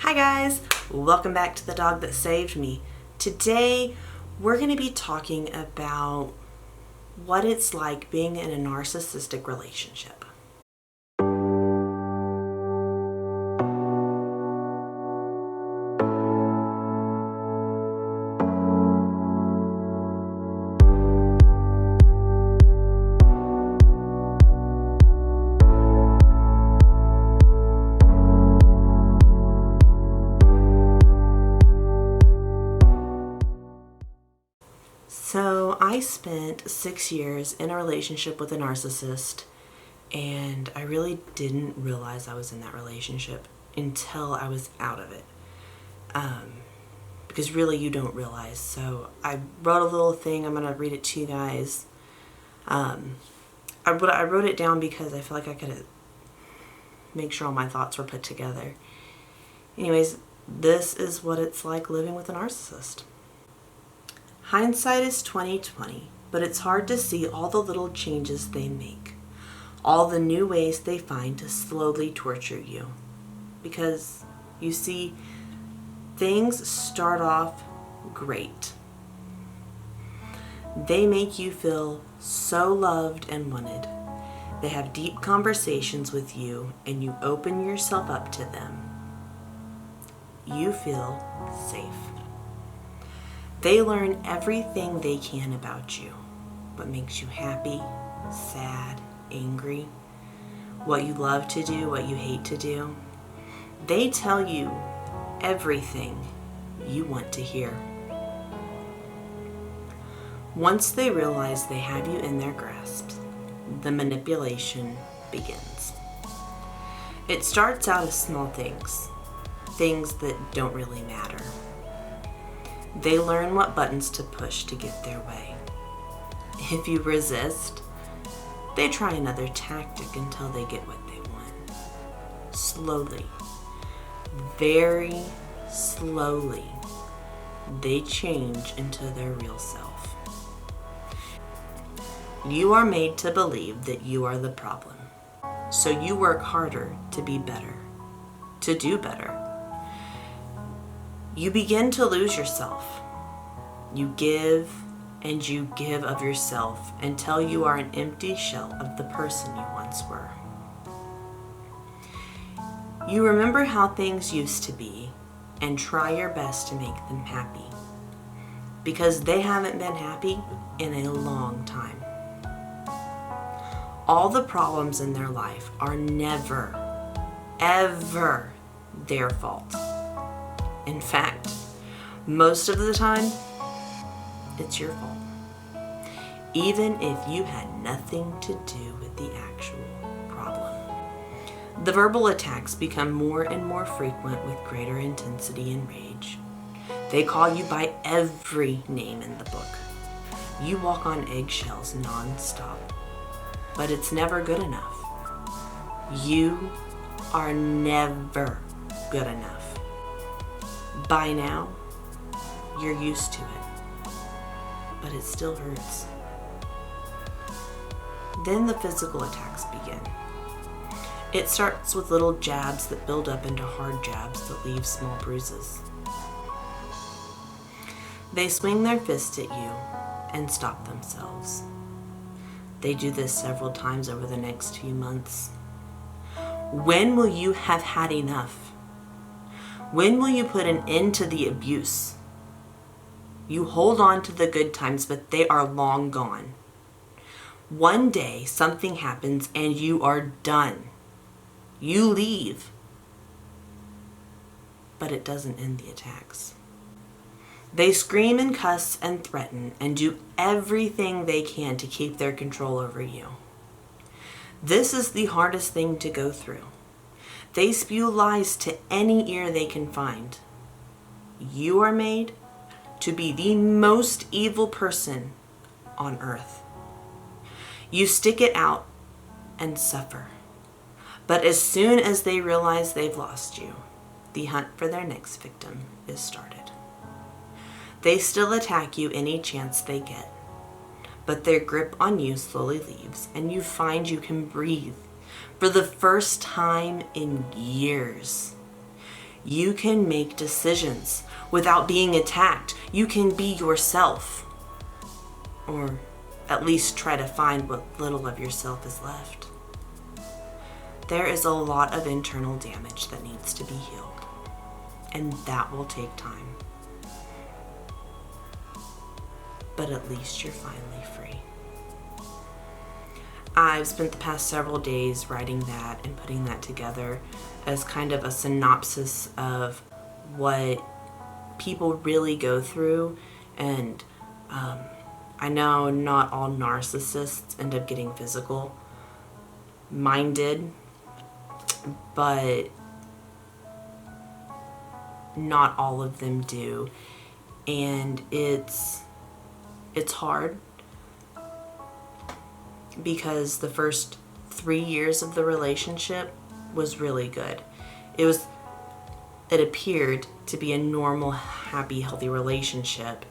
Hi guys, welcome back to The Dog That Saved Me. Today we're going to be talking about what it's like being in a narcissistic relationship. So I spent 6 years in a relationship with a narcissist, and I really didn't realize I was in that relationship until I was out of it. Because really you don't realize. So I wrote a little thing. I'm going to read it to you guys. I wrote it down because I feel like I could make sure all my thoughts were put together. Anyways, this is what it's like living with a narcissist. Hindsight is 20/20, but it's hard to see all the little changes they make, all the new ways they find to slowly torture you. Because, you see, things start off great. They make you feel so loved and wanted. They have deep conversations with you, and you open yourself up to them. You feel safe. They learn everything they can about you, what makes you happy, sad, angry, what you love to do, what you hate to do. They tell you everything you want to hear. Once they realize they have you in their grasp, the manipulation begins. It starts out as small things that don't really matter. They learn what buttons to push to get their way. If you resist, they try another tactic until they get what they want. Slowly, very slowly, they change into their real self. You are made to believe that you are the problem. So you work harder to be better, to do better. You begin to lose yourself. You give and you give of yourself until you are an empty shell of the person you once were. You remember how things used to be and try your best to make them happy, because they haven't been happy in a long time. All the problems in their life are never, ever their fault. In fact, most of the time, it's your fault. Even if you had nothing to do with the actual problem. The verbal attacks become more and more frequent with greater intensity and rage. They call you by every name in the book. You walk on eggshells nonstop, but it's never good enough. You are never good enough. By now, you're used to it, but it still hurts. Then the physical attacks begin. It starts with little jabs that build up into hard jabs that leave small bruises. They swing their fist at you and stop themselves. They do this several times over the next few months. When will you have had enough? When will you put an end to the abuse? You hold on to the good times, but they are long gone. One day, something happens and you are done. You leave. But it doesn't end the attacks. They scream and cuss and threaten and do everything they can to keep their control over you. This is the hardest thing to go through. They spew lies to any ear they can find. You are made to be the most evil person on earth. You stick it out and suffer. But as soon as they realize they've lost you, the hunt for their next victim is started. They still attack you any chance they get, but their grip on you slowly leaves and you find you can breathe. For the first time in years, You can make decisions without being attacked. You can be yourself. Or at least try to find what little of yourself is left. There is a lot of internal damage that needs to be healed, and that will take time. But at least you're finally free. I've spent the past several days writing that and putting that together as kind of a synopsis of what people really go through. And I know not all narcissists end up getting physical. Mine did, but not all of them do. And it's hard, because the first 3 years of the relationship was really good. It appeared to be a normal, happy, healthy relationship.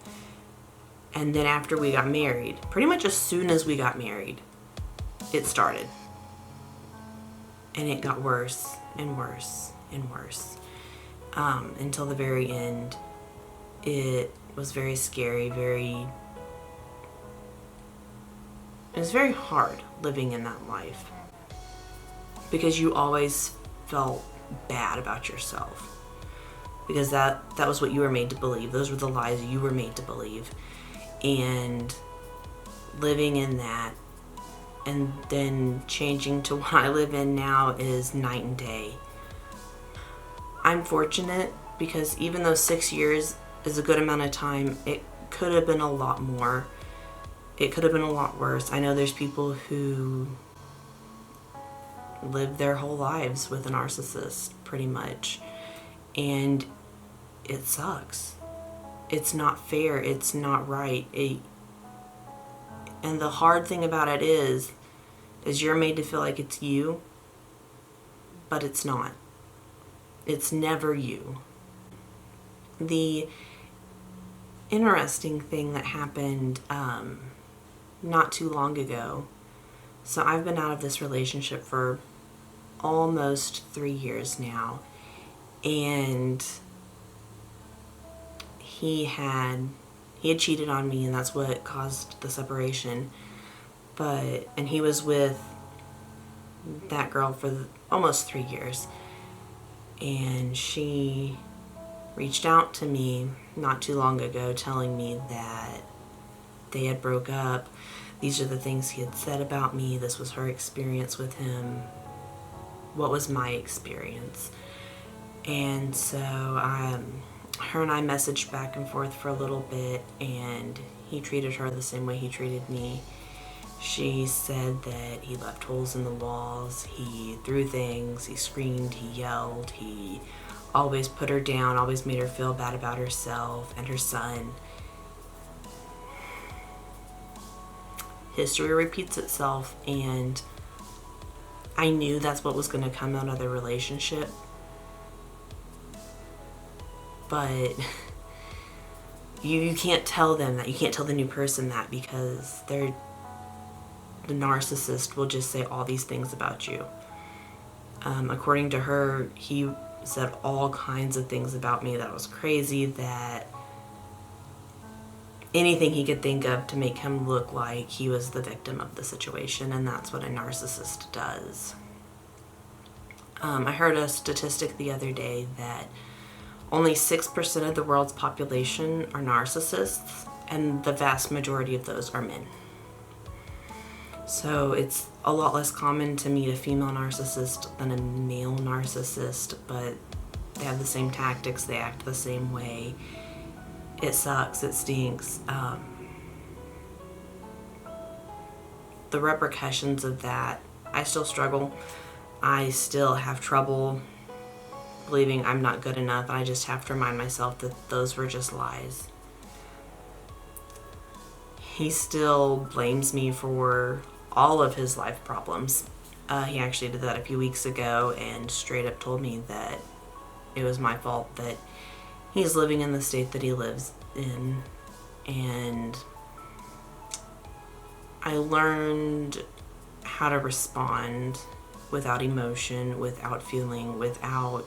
And then after we got married, pretty much as soon as we got married, it started. And it got worse and worse and worse. Until the very end. It was very scary, it was very hard living in that life, because you always felt bad about yourself, because that was what you were made to believe. Those were the lies you were made to believe. And living in that and then changing to what I live in now is night and day. I'm fortunate, because even though 6 years is a good amount of time, it could have been a lot more. It could have been a lot worse. I know there's people who live their whole lives with a narcissist, pretty much. And it sucks. It's not fair. It's not right. And the hard thing about it is you're made to feel like it's you, but it's not. It's never you. The interesting thing that happened not too long ago, so I've been out of this relationship for almost 3 years now, and he had cheated on me, and that's what caused the separation. And he was with that girl for almost 3 years, and she reached out to me not too long ago telling me that they had broke up. These are the things he had said about me. This was her experience with him. What was my experience? And so her and I messaged back and forth for a little bit, and he treated her the same way he treated me. She said that he left holes in the walls, he threw things, he screamed, he yelled, he always put her down, always made her feel bad about herself and her son. History repeats itself, and I knew that's what was going to come out of the relationship. But you can't tell them that. You can't tell the new person that, because the narcissist will just say all these things about you. According to her, he said all kinds of things about me that was crazy, that anything he could think of to make him look like he was the victim of the situation, and that's what a narcissist does. I heard a statistic the other day that only 6% of the world's population are narcissists, and the vast majority of those are men. So it's a lot less common to meet a female narcissist than a male narcissist, but they have the same tactics, they act the same way. It sucks, it stinks. The repercussions of that, I still struggle. I still have trouble believing I'm not good enough, and I just have to remind myself that those were just lies. He still blames me for all of his life problems. He actually did that a few weeks ago and straight up told me that it was my fault that he's living in the state that he lives in. And I learned how to respond without emotion, without feeling, without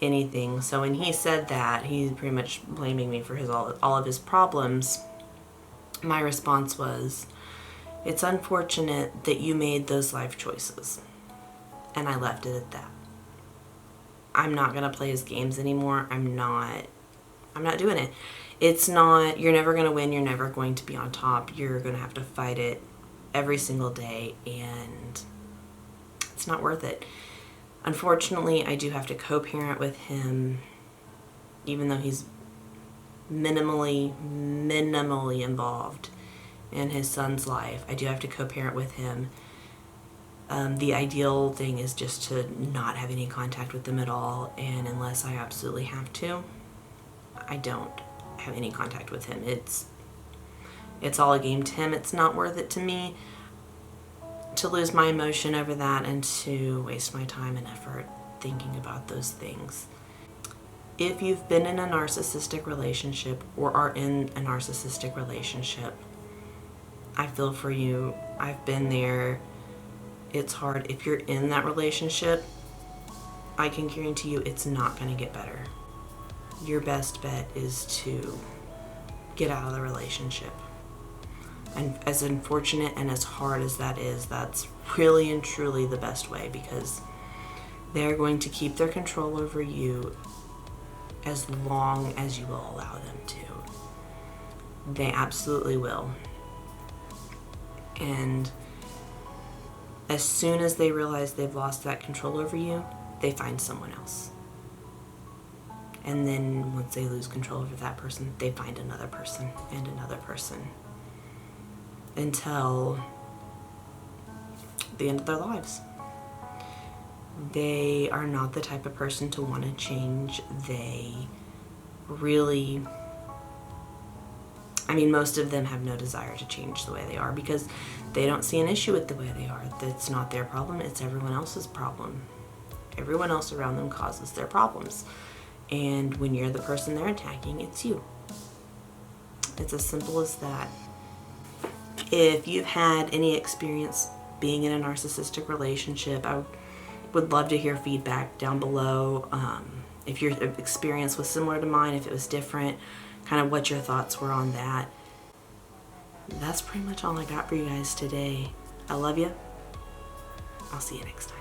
anything. So when he said that, he's pretty much blaming me for all of his problems. My response was, it's unfortunate that you made those life choices. And I left it at that. I'm not going to play his games anymore. I'm not doing it. It's not, you're never going to win. You're never going to be on top. You're going to have to fight it every single day, and it's not worth it. Unfortunately, I do have to co-parent with him, even though he's minimally involved in his son's life. I do have to co-parent with him. The ideal thing is just to not have any contact with them at all, and unless I absolutely have to, I don't have any contact with him. It's all a game to him. It's not worth it to me to lose my emotion over that and to waste my time and effort thinking about those things. If you've been in a narcissistic relationship or are in a narcissistic relationship, I feel for you. I've been there. It's hard. If you're in that relationship, I can guarantee you it's not going to get better. Your best bet is to get out of the relationship. And as unfortunate and as hard as that is, that's really and truly the best way, because they're going to keep their control over you as long as you will allow them to. They absolutely will. And as soon as they realize they've lost that control over you, they find someone else. And then once they lose control over that person, they find another person and another person, until the end of their lives. They are not the type of person to want to change. They really, most of them have no desire to change the way they are, because they don't see an issue with the way they are. That's not their problem. It's everyone else's problem. Everyone else around them causes their problems. And when you're the person they're attacking, it's you. It's as simple as that. If you've had any experience being in a narcissistic relationship, I would love to hear feedback down below. If your experience was similar to mine, if it was different, kind of what your thoughts were on that. That's pretty much all I got for you guys today. I love you. I'll see you next time.